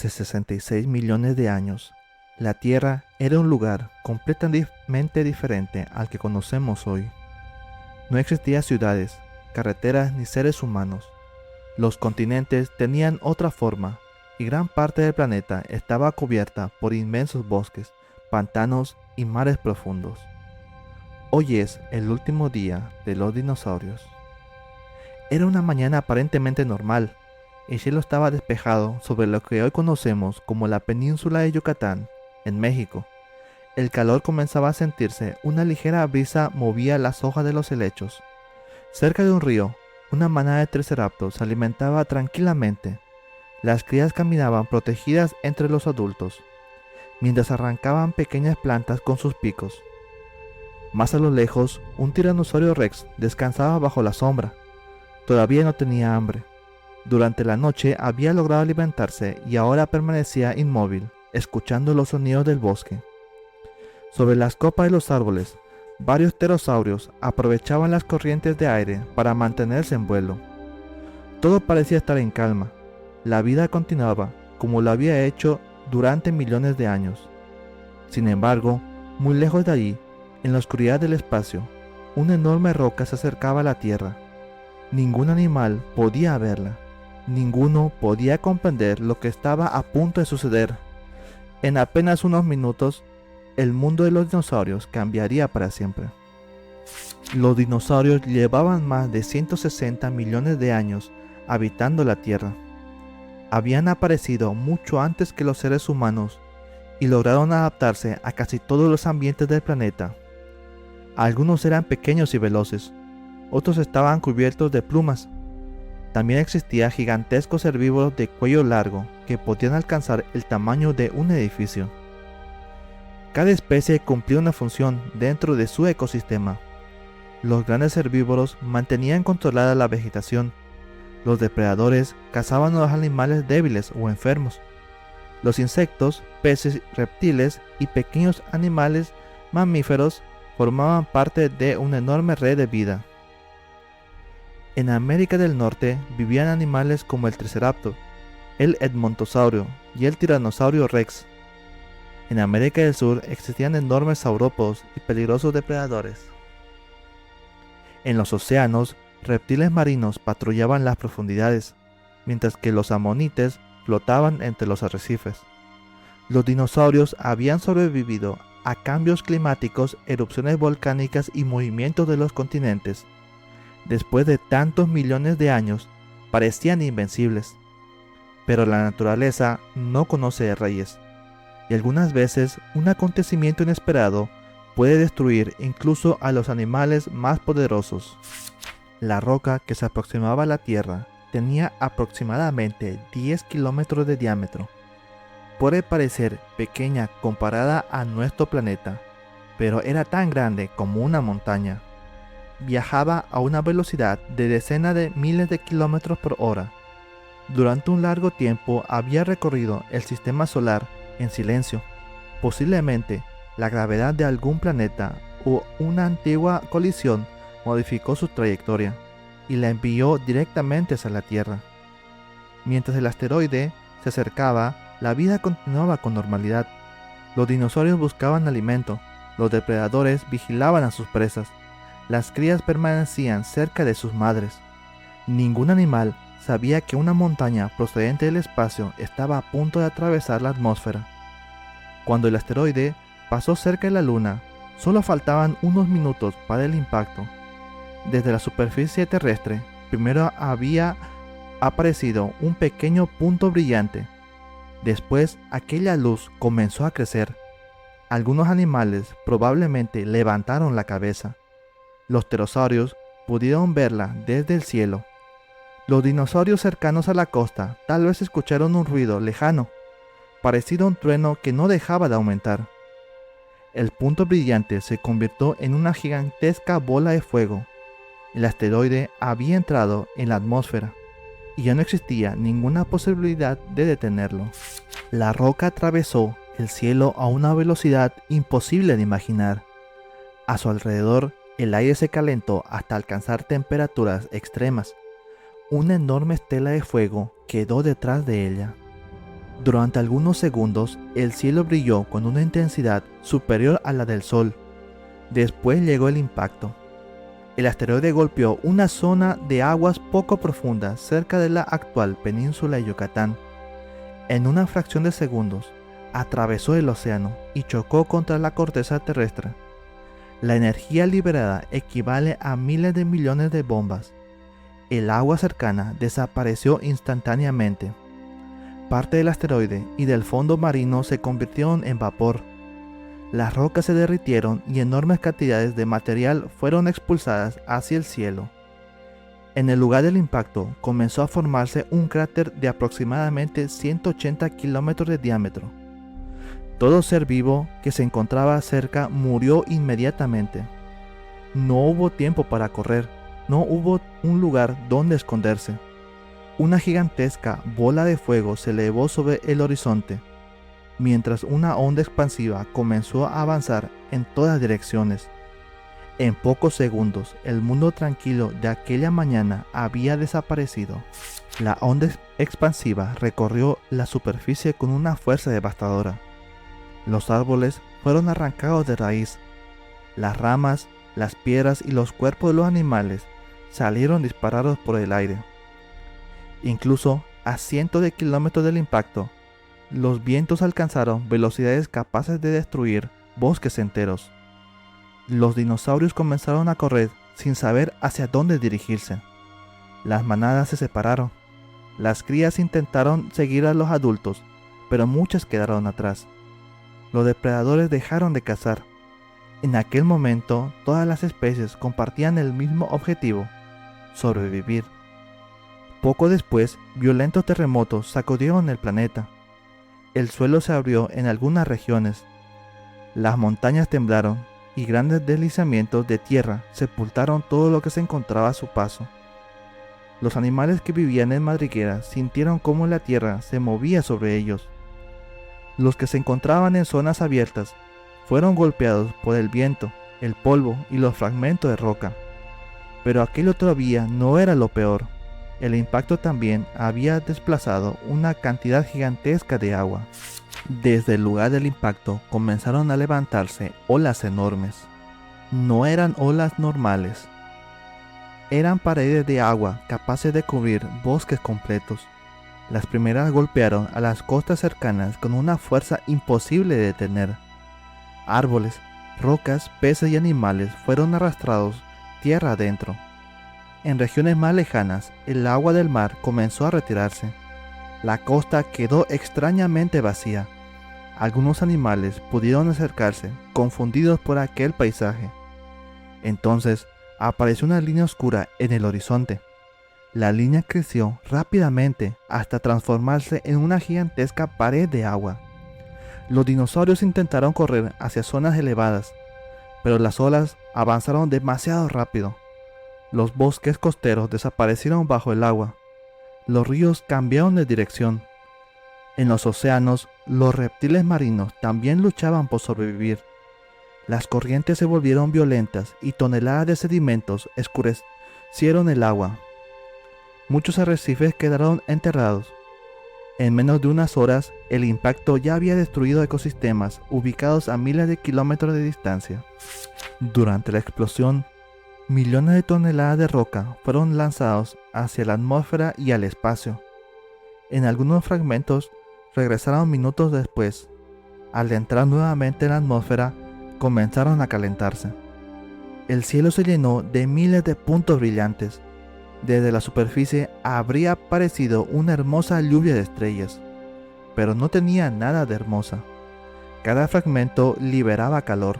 Hace 66 millones de años, la Tierra era un lugar completamente diferente al que conocemos hoy. No existían ciudades, carreteras ni seres humanos. Los continentes tenían otra forma y gran parte del planeta estaba cubierta por inmensos bosques, pantanos y mares profundos. Hoy es el último día de los dinosaurios. Era una mañana aparentemente normal. El cielo estaba despejado sobre lo que hoy conocemos como la península de Yucatán, en México. El calor comenzaba a sentirse, una ligera brisa movía las hojas de los helechos. Cerca de un río, una manada de triceratops se alimentaba tranquilamente. Las crías caminaban protegidas entre los adultos, mientras arrancaban pequeñas plantas con sus picos. Más a lo lejos, un tiranosaurio rex descansaba bajo la sombra. Todavía no tenía hambre. Durante la noche había logrado alimentarse y ahora permanecía inmóvil, escuchando los sonidos del bosque. Sobre las copas de los árboles, varios pterosaurios aprovechaban las corrientes de aire para mantenerse en vuelo. Todo parecía estar en calma. La vida continuaba como lo había hecho durante millones de años. Sin embargo, muy lejos de allí, en la oscuridad del espacio, una enorme roca se acercaba a la Tierra. Ningún animal podía verla. Ninguno podía comprender lo que estaba a punto de suceder. En apenas unos minutos, el mundo de los dinosaurios cambiaría para siempre. Los dinosaurios llevaban más de 160 millones de años habitando la Tierra. Habían aparecido mucho antes que los seres humanos y lograron adaptarse a casi todos los ambientes del planeta. Algunos eran pequeños y veloces, otros estaban cubiertos de plumas. También existían gigantescos herbívoros de cuello largo que podían alcanzar el tamaño de un edificio. Cada especie cumplía una función dentro de su ecosistema. Los grandes herbívoros mantenían controlada la vegetación. Los depredadores cazaban a los animales débiles o enfermos. Los insectos, peces, reptiles y pequeños animales mamíferos formaban parte de una enorme red de vida. En América del Norte vivían animales como el triceratops, el edmontosaurio y el tiranosaurio rex. En América del Sur existían enormes saurópodos y peligrosos depredadores. En los océanos, reptiles marinos patrullaban las profundidades, mientras que los amonites flotaban entre los arrecifes. Los dinosaurios habían sobrevivido a cambios climáticos, erupciones volcánicas y movimientos de los continentes. Después de tantos millones de años, parecían invencibles. Pero la naturaleza no conoce de reyes, y algunas veces un acontecimiento inesperado puede destruir incluso a los animales más poderosos. La roca que se aproximaba a la Tierra tenía aproximadamente 10 kilómetros de diámetro. Puede parecer pequeña comparada a nuestro planeta, pero era tan grande como una montaña. Viajaba a una velocidad de decenas de miles de kilómetros por hora. Durante un largo tiempo había recorrido el sistema solar en silencio. Posiblemente la gravedad de algún planeta o una antigua colisión modificó su trayectoria y la envió directamente hacia la Tierra. Mientras el asteroide se acercaba, la vida continuaba con normalidad. Los dinosaurios buscaban alimento, los depredadores vigilaban a sus presas, las crías permanecían cerca de sus madres. Ningún animal sabía que una montaña procedente del espacio estaba a punto de atravesar la atmósfera. Cuando el asteroide pasó cerca de la Luna, solo faltaban unos minutos para el impacto. Desde la superficie terrestre, primero había aparecido un pequeño punto brillante. Después, aquella luz comenzó a crecer. Algunos animales probablemente levantaron la cabeza. Los pterosaurios pudieron verla desde el cielo. Los dinosaurios cercanos a la costa tal vez escucharon un ruido lejano, parecido a un trueno que no dejaba de aumentar. El punto brillante se convirtió en una gigantesca bola de fuego. El asteroide había entrado en la atmósfera y ya no existía ninguna posibilidad de detenerlo. La roca atravesó el cielo a una velocidad imposible de imaginar. A su alrededor, el aire se calentó hasta alcanzar temperaturas extremas. Una enorme estela de fuego quedó detrás de ella. Durante algunos segundos, el cielo brilló con una intensidad superior a la del Sol. Después llegó el impacto. El asteroide golpeó una zona de aguas poco profundas cerca de la actual península de Yucatán. En una fracción de segundos, atravesó el océano y chocó contra la corteza terrestre. La energía liberada equivale a miles de millones de bombas. El agua cercana desapareció instantáneamente. Parte del asteroide y del fondo marino se convirtieron en vapor. Las rocas se derritieron y enormes cantidades de material fueron expulsadas hacia el cielo. En el lugar del impacto comenzó a formarse un cráter de aproximadamente 180 kilómetros de diámetro. Todo ser vivo que se encontraba cerca murió inmediatamente. No hubo tiempo para correr, no hubo un lugar donde esconderse. Una gigantesca bola de fuego se elevó sobre el horizonte, mientras una onda expansiva comenzó a avanzar en todas direcciones. En pocos segundos, el mundo tranquilo de aquella mañana había desaparecido. La onda expansiva recorrió la superficie con una fuerza devastadora. Los árboles fueron arrancados de raíz. Las ramas, las piedras y los cuerpos de los animales salieron disparados por el aire. Incluso a cientos de kilómetros del impacto, los vientos alcanzaron velocidades capaces de destruir bosques enteros. Los dinosaurios comenzaron a correr sin saber hacia dónde dirigirse. Las manadas se separaron. Las crías intentaron seguir a los adultos, pero muchas quedaron atrás. Los depredadores dejaron de cazar. En aquel momento, todas las especies compartían el mismo objetivo: sobrevivir. Poco después, violentos terremotos sacudieron el planeta. El suelo se abrió en algunas regiones. Las montañas temblaron y grandes deslizamientos de tierra sepultaron todo lo que se encontraba a su paso. Los animales que vivían en madrigueras sintieron cómo la tierra se movía sobre ellos. Los que se encontraban en zonas abiertas fueron golpeados por el viento, el polvo y los fragmentos de roca. Pero aquello todavía no era lo peor. El impacto también había desplazado una cantidad gigantesca de agua. Desde el lugar del impacto comenzaron a levantarse olas enormes. No eran olas normales. Eran paredes de agua capaces de cubrir bosques completos. Las primeras golpearon a las costas cercanas con una fuerza imposible de detener. Árboles, rocas, peces y animales fueron arrastrados tierra adentro. En regiones más lejanas, el agua del mar comenzó a retirarse. La costa quedó extrañamente vacía. Algunos animales pudieron acercarse, confundidos por aquel paisaje. Entonces, apareció una línea oscura en el horizonte. La línea creció rápidamente hasta transformarse en una gigantesca pared de agua. Los dinosaurios intentaron correr hacia zonas elevadas, pero las olas avanzaron demasiado rápido. Los bosques costeros desaparecieron bajo el agua. Los ríos cambiaron de dirección. En los océanos, los reptiles marinos también luchaban por sobrevivir. Las corrientes se volvieron violentas y toneladas de sedimentos oscurecieron el agua. Muchos arrecifes quedaron enterrados. En menos de unas horas, el impacto ya había destruido ecosistemas ubicados a miles de kilómetros de distancia. Durante la explosión, millones de toneladas de roca fueron lanzados hacia la atmósfera y al espacio. En algunos fragmentos regresaron minutos después. Al entrar nuevamente en la atmósfera, comenzaron a calentarse. El cielo se llenó de miles de puntos brillantes. Desde la superficie habría parecido una hermosa lluvia de estrellas, pero no tenía nada de hermosa. Cada fragmento liberaba calor.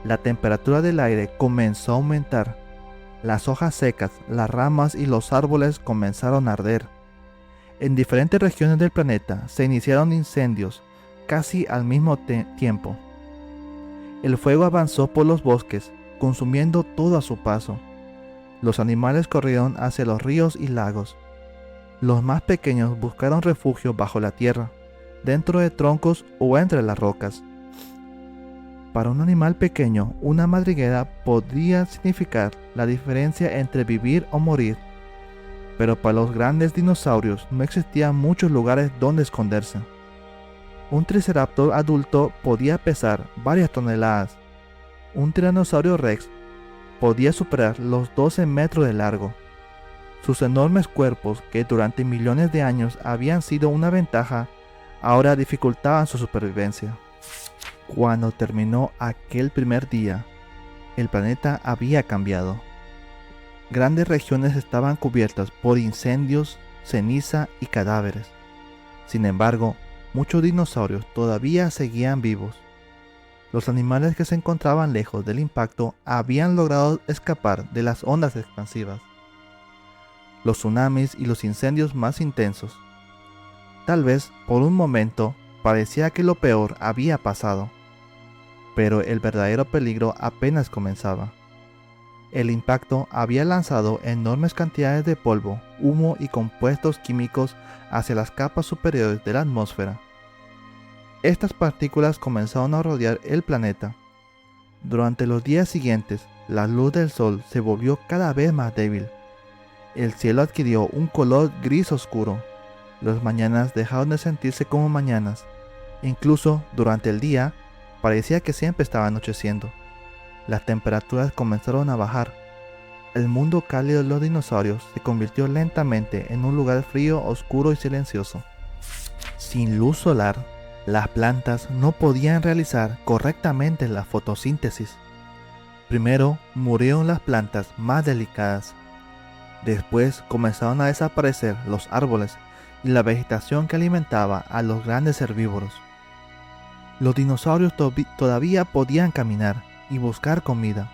La temperatura del aire comenzó a aumentar. Las hojas secas, las ramas y los árboles comenzaron a arder. En diferentes regiones del planeta se iniciaron incendios casi al mismo tiempo. El fuego avanzó por los bosques, consumiendo todo a su paso. Los animales corrieron hacia los ríos y lagos. Los más pequeños buscaron refugio bajo la tierra, dentro de troncos o entre las rocas. Para un animal pequeño, una madriguera podría significar la diferencia entre vivir o morir. Pero para los grandes dinosaurios no existían muchos lugares donde esconderse. Un triceratops adulto podía pesar varias toneladas. Un tiranosaurio rex podía superar los 12 metros de largo. Sus enormes cuerpos, que durante millones de años habían sido una ventaja, ahora dificultaban su supervivencia. Cuando terminó aquel primer día, el planeta había cambiado. Grandes regiones estaban cubiertas por incendios, ceniza y cadáveres. Sin embargo, muchos dinosaurios todavía seguían vivos. Los animales que se encontraban lejos del impacto habían logrado escapar de las ondas expansivas, los tsunamis y los incendios más intensos. Tal vez por un momento parecía que lo peor había pasado, pero el verdadero peligro apenas comenzaba. El impacto había lanzado enormes cantidades de polvo, humo y compuestos químicos hacia las capas superiores de la atmósfera. Estas partículas comenzaron a rodear el planeta. Durante los días siguientes, la luz del sol se volvió cada vez más débil. El cielo adquirió un color gris oscuro. Las mañanas dejaron de sentirse como mañanas. Incluso durante el día, parecía que siempre estaba anocheciendo. Las temperaturas comenzaron a bajar. El mundo cálido de los dinosaurios se convirtió lentamente en un lugar frío, oscuro y silencioso. Sin luz solar, las plantas no podían realizar correctamente la fotosíntesis. Primero murieron las plantas más delicadas. Después comenzaron a desaparecer los árboles y la vegetación que alimentaba a los grandes herbívoros. Los dinosaurios todavía podían caminar y buscar comida,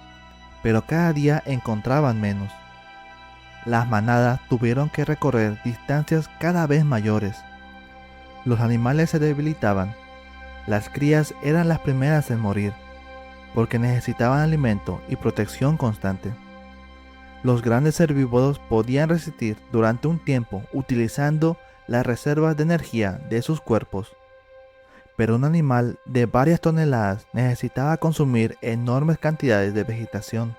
pero cada día encontraban menos. Las manadas tuvieron que recorrer distancias cada vez mayores. Los animales se debilitaban. Las crías eran las primeras en morir, porque necesitaban alimento y protección constante. Los grandes herbívoros podían resistir durante un tiempo utilizando las reservas de energía de sus cuerpos, pero un animal de varias toneladas necesitaba consumir enormes cantidades de vegetación.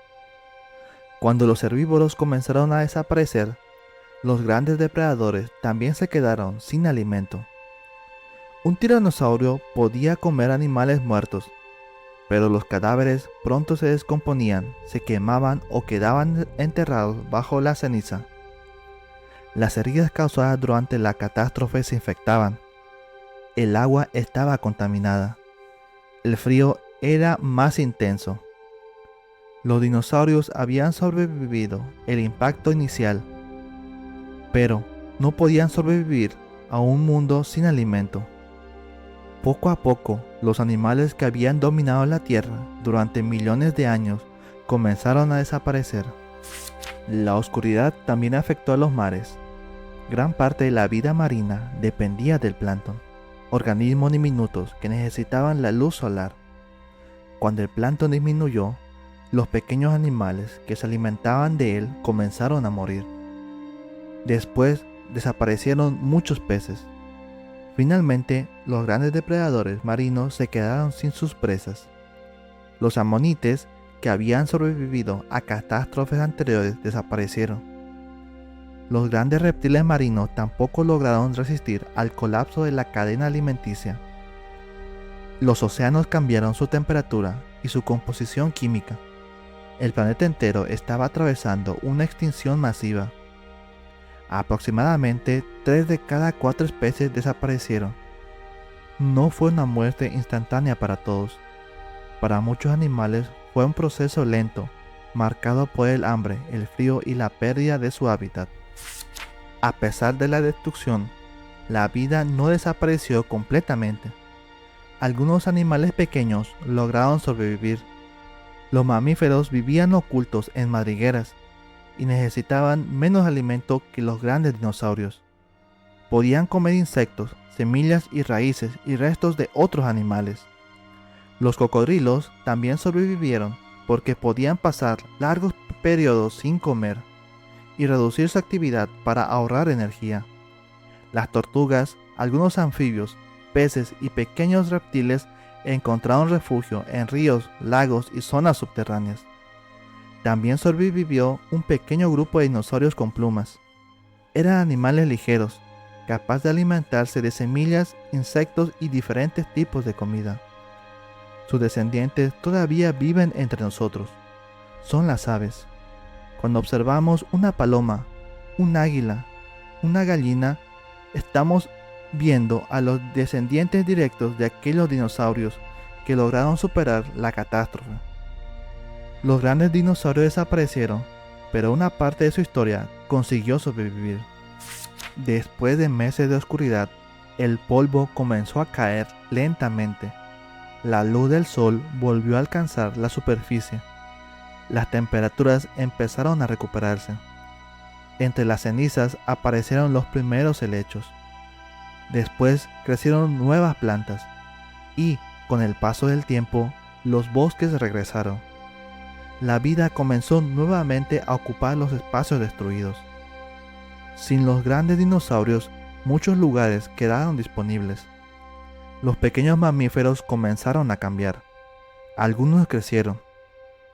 Cuando los herbívoros comenzaron a desaparecer, los grandes depredadores también se quedaron sin alimento. Un tiranosaurio podía comer animales muertos, pero los cadáveres pronto se descomponían, se quemaban o quedaban enterrados bajo la ceniza. Las heridas causadas durante la catástrofe se infectaban. El agua estaba contaminada. El frío era más intenso. Los dinosaurios habían sobrevivido el impacto inicial, pero no podían sobrevivir a un mundo sin alimento. Poco a poco, los animales que habían dominado la Tierra durante millones de años comenzaron a desaparecer. La oscuridad también afectó a los mares. Gran parte de la vida marina dependía del plancton, organismos diminutos que necesitaban la luz solar. Cuando el plancton disminuyó, los pequeños animales que se alimentaban de él comenzaron a morir. Después desaparecieron muchos peces. Finalmente, los grandes depredadores marinos se quedaron sin sus presas. Los amonites, que habían sobrevivido a catástrofes anteriores, desaparecieron. Los grandes reptiles marinos tampoco lograron resistir al colapso de la cadena alimenticia. Los océanos cambiaron su temperatura y su composición química. El planeta entero estaba atravesando una extinción masiva. Aproximadamente 3 de cada 4 especies desaparecieron. No fue una muerte instantánea para todos. Para muchos animales fue un proceso lento, marcado por el hambre, el frío y la pérdida de su hábitat. A pesar de la destrucción, la vida no desapareció completamente. Algunos animales pequeños lograron sobrevivir. Los mamíferos vivían ocultos en madrigueras y necesitaban menos alimento que los grandes dinosaurios. Podían comer insectos, semillas y raíces y restos de otros animales. Los cocodrilos también sobrevivieron porque podían pasar largos periodos sin comer y reducir su actividad para ahorrar energía. Las tortugas, algunos anfibios, peces y pequeños reptiles encontraron refugio en ríos, lagos y zonas subterráneas. También sobrevivió un pequeño grupo de dinosaurios con plumas. Eran animales ligeros, capaz de alimentarse de semillas, insectos y diferentes tipos de comida. Sus descendientes todavía viven entre nosotros. Son las aves. Cuando observamos una paloma, un águila, una gallina, estamos viendo a los descendientes directos de aquellos dinosaurios que lograron superar la catástrofe. Los grandes dinosaurios desaparecieron, pero una parte de su historia consiguió sobrevivir. Después de meses de oscuridad, el polvo comenzó a caer lentamente. La luz del sol volvió a alcanzar la superficie. Las temperaturas empezaron a recuperarse. Entre las cenizas aparecieron los primeros helechos. Después crecieron nuevas plantas y, con el paso del tiempo, los bosques regresaron. La vida comenzó nuevamente a ocupar los espacios destruidos. Sin los grandes dinosaurios, muchos lugares quedaron disponibles. Los pequeños mamíferos comenzaron a cambiar. Algunos crecieron.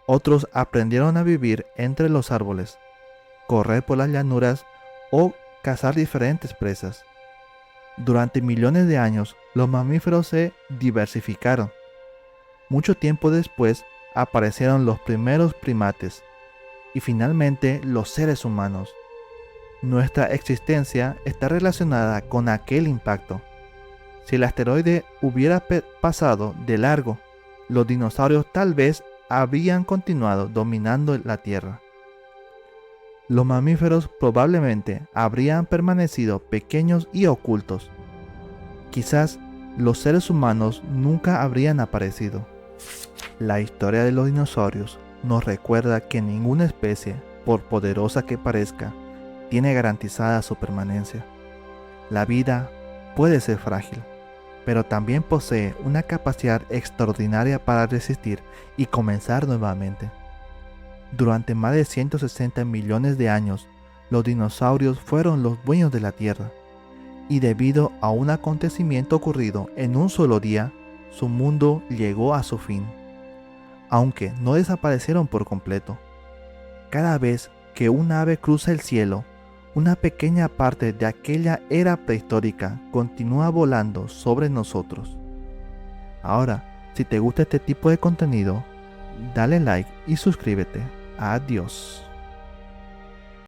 Otros aprendieron a vivir entre los árboles, correr por las llanuras o cazar diferentes presas. Durante millones de años, los mamíferos se diversificaron. Mucho tiempo después, aparecieron los primeros primates y finalmente los seres humanos. Nuestra existencia está relacionada con aquel impacto. Si el asteroide hubiera pasado de largo, los dinosaurios tal vez habrían continuado dominando la Tierra. Los mamíferos probablemente habrían permanecido pequeños y ocultos. Quizás los seres humanos nunca habrían aparecido. La historia de los dinosaurios nos recuerda que ninguna especie, por poderosa que parezca, tiene garantizada su permanencia. La vida puede ser frágil, pero también posee una capacidad extraordinaria para resistir y comenzar nuevamente. Durante más de 160 millones de años, los dinosaurios fueron los dueños de la Tierra, y debido a un acontecimiento ocurrido en un solo día, su mundo llegó a su fin. Aunque no desaparecieron por completo. Cada vez que un ave cruza el cielo, una pequeña parte de aquella era prehistórica continúa volando sobre nosotros. Ahora, si te gusta este tipo de contenido, dale like y suscríbete. Adiós.